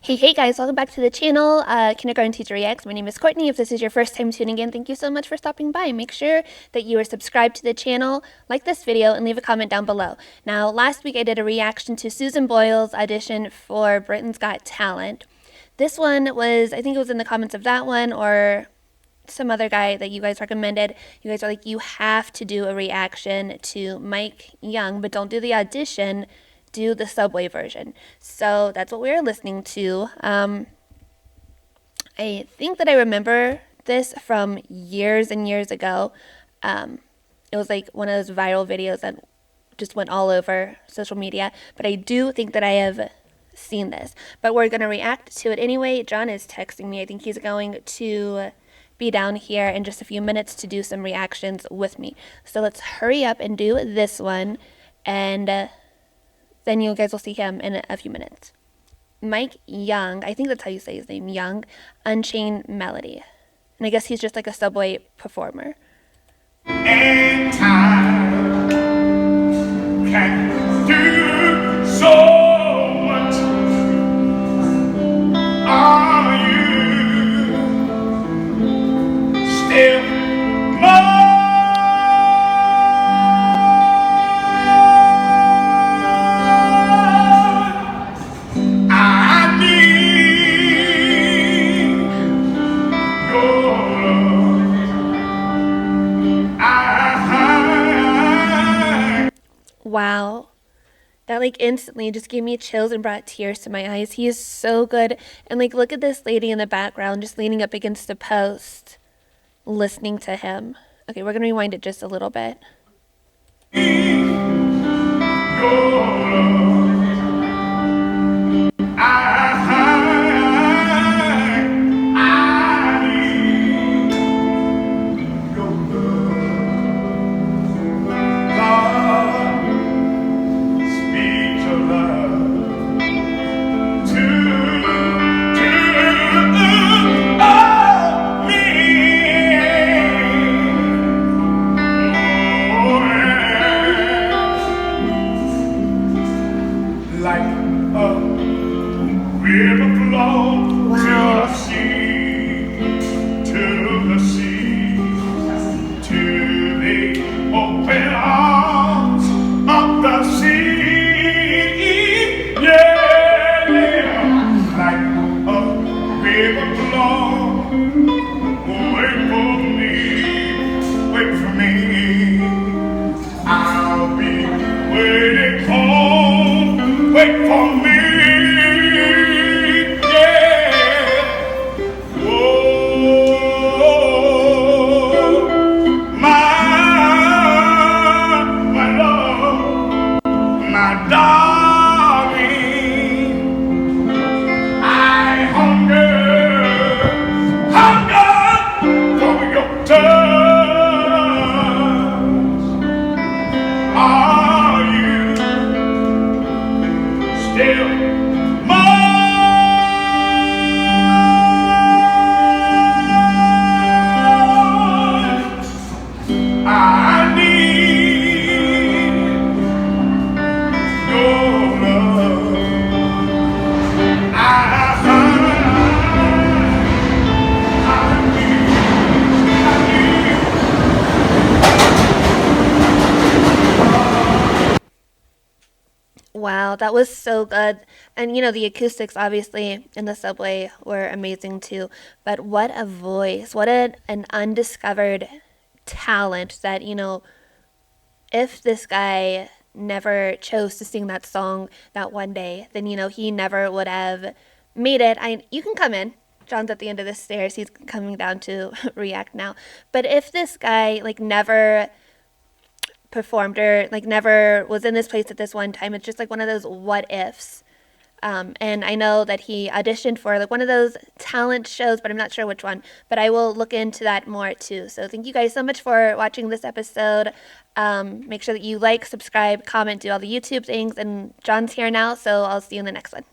Hey guys, welcome back to the channel, Kindergarten Teacher Reacts. My name is Courtney. If this is your first time tuning in, thank you so much for stopping by. Make sure that you are subscribed to the channel, like this video, and leave a comment down below. Now, last week I did a reaction to Susan Boyle's audition for Britain's Got Talent. This one was, I think it was in the comments of that one or some other guy that you guys recommended. You guys are like, you have to do a reaction to Mike Young, but don't do the audition, do the Subway version. So that's what we were listening to. I think that I remember this from years and years ago. It was like one of those viral videos that just went all over social media, but I do think that I have seen this. But we're going to react to it anyway. John is texting me. I think he's going to be down here in just a few minutes to do some reactions with me. So let's hurry up and do this one, and then you guys will see him in a few minutes. Mike Young, I think that's how you say his name, Young, Unchained Melody. And I guess he's just like a Subway performer. And time can do so much. Are you still mine? I need your love. Wow. That like instantly just gave me chills and brought tears to my eyes. He is so good. And like, look at this lady in the background just leaning up against a post, listening to him. Okay, we're going to rewind it just a little bit. Like a river flow to the sea, to the sea, to the open arms of the sea. Yeah, like a river flow. Wait for me, wait for me. I'll be waiting home. Wait for me, yeah. Oh, my love, my darling. I hunger for your touch. Are you still mine? I need your love. I Wow, that was so good. And you know, the acoustics obviously in the Subway were amazing too. But what a voice. What an undiscovered talent that, you know, if this guy never chose to sing that song that one day, then, you know, he never would have made it. You can come in. John's at the end of the stairs. He's coming down to react now. But if this guy, like, never performed or like never was in this place at this one time, it's just like one of those what ifs. And I know that he auditioned for like one of those talent shows, but I'm not sure which one, but I will look into that more too. So thank you guys so much for watching this episode. Make sure that you like, subscribe, comment, do all the YouTube things, and John's here now, so I'll see you in the next one.